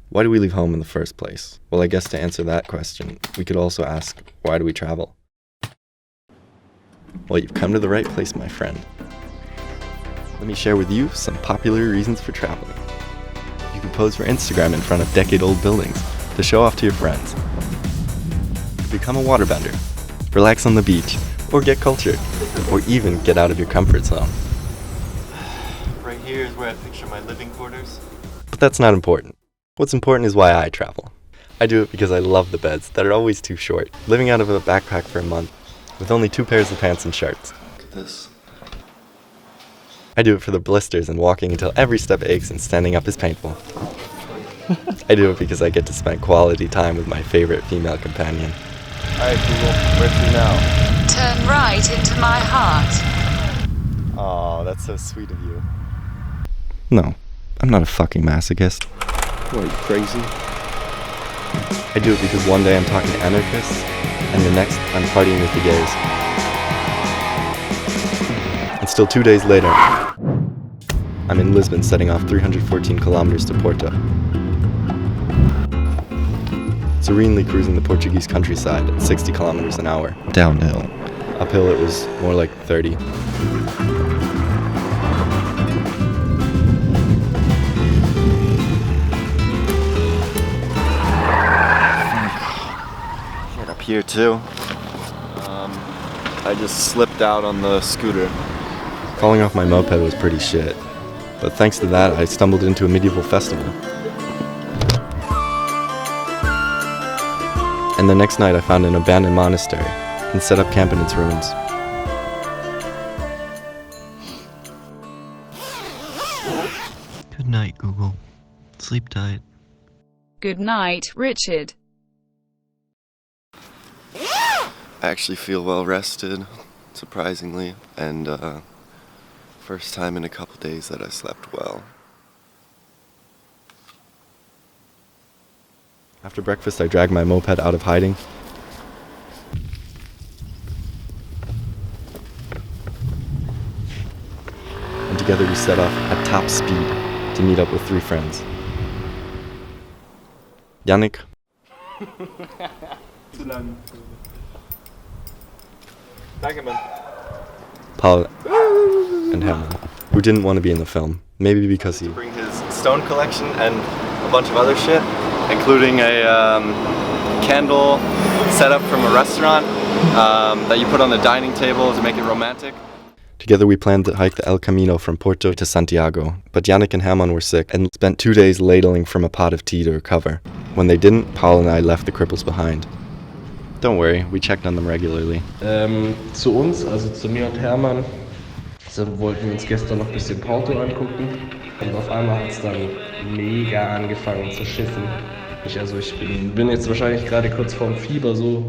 Why do we leave home in the first place? Well, I guess to answer that question, we could also ask, why do we travel? Well, you've come to the right place, my friend. Let me share with you some popular reasons for traveling. You can pose for Instagram in front of decade-old buildings to show off to your friends. Become a waterbender, relax on the beach, or get cultured, or even get out of your comfort zone. Right here is where I picture my living quarters. But that's not important. What's important is why I travel. I do it because I love the beds that are always too short, living out of a backpack for a month, with only 2 pairs of pants and shirts. Look at this. I do it for the blisters and walking until every step aches and standing up is painful. I do it because I get to spend quality time with my favorite female companion. Alright Google, where to now? Turn right into my heart. Aw, that's so sweet of you. No, I'm not a fucking masochist. What, are you crazy? I do it because one day I'm talking to anarchists, and the next I'm partying with the gays. And still 2 days later, I'm in Lisbon setting off 314 kilometers to Porto. Serenely cruising the Portuguese countryside at 60 kilometers an hour, downhill. Uphill it was more like 30. Get up here too. I just slipped out on the scooter. Falling off my moped was pretty shit, but thanks to that I stumbled into a medieval festival. And the next night I found an abandoned monastery and set up camp in its ruins. Good night, Google. Sleep tight. Good night, Richard. I actually feel well rested, surprisingly, and first time in a couple days that I slept well. After breakfast, I dragged my moped out of hiding. And together we set off at top speed to meet up with 3 friends. Yannick. Paul and Herman, who didn't want to be in the film. Maybe because he bring his stone collection and a bunch of other shit, including a candle set up from a restaurant that you put on the dining table to make it romantic. Together we planned to hike the El Camino from Porto to Santiago, but Yannick and Herman were sick and spent 2 days ladling from a pot of tea to recover. When they didn't, Paul and I left the cripples behind. Don't worry, we checked on them regularly. Zu uns, also zu mir und Hermann, wollten wir uns gestern noch ein bisschen Porto angucken und auf einmal hat es dann mega angefangen zu schiffen. Ich bin jetzt wahrscheinlich gerade kurz vorm Fieber so,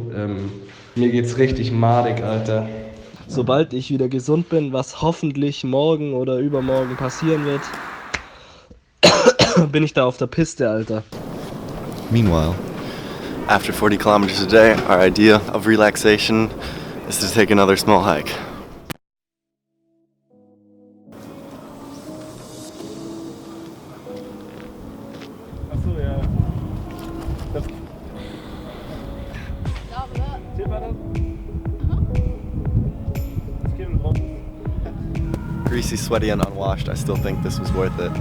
mir geht's richtig madig, Alter. Sobald ich wieder gesund bin, was hoffentlich morgen oder übermorgen passieren wird, bin ich da auf der Piste, Alter. Meanwhile, after 40 kilometers a day, our idea of relaxation is to take another small hike. Achso, ja. Greasy, sweaty, and unwashed, I still think this was worth it.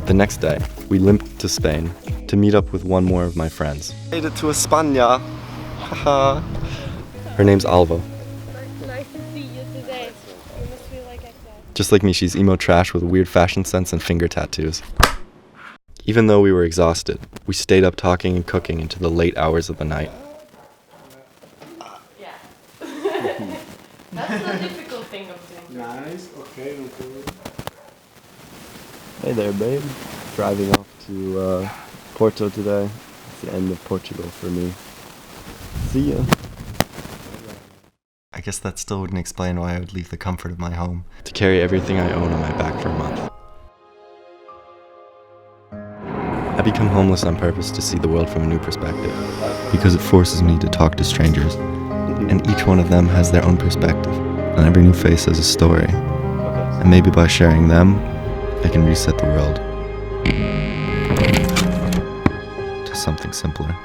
The next day, we limped to Spain to meet up with one more of my friends. Made it to España. Haha. Her name's Alva. Nice to see you today. You must feel like that. Just like me, she's emo trash with a weird fashion sense and finger tattoos. Even though we were exhausted, we stayed up talking and cooking into the late hours of the night. Yeah. That's the difficult thing of doing. Nice, okay. Hey there, babe. Driving off to Porto today. It's the end of Portugal for me. See ya. I guess that still wouldn't explain why I would leave the comfort of my home to carry everything I own on my back for a month. I become homeless on purpose to see the world from a new perspective, because it forces me to talk to strangers, and each one of them has their own perspective, and every new face has a story, and maybe by sharing them, I can reset the world to something simpler.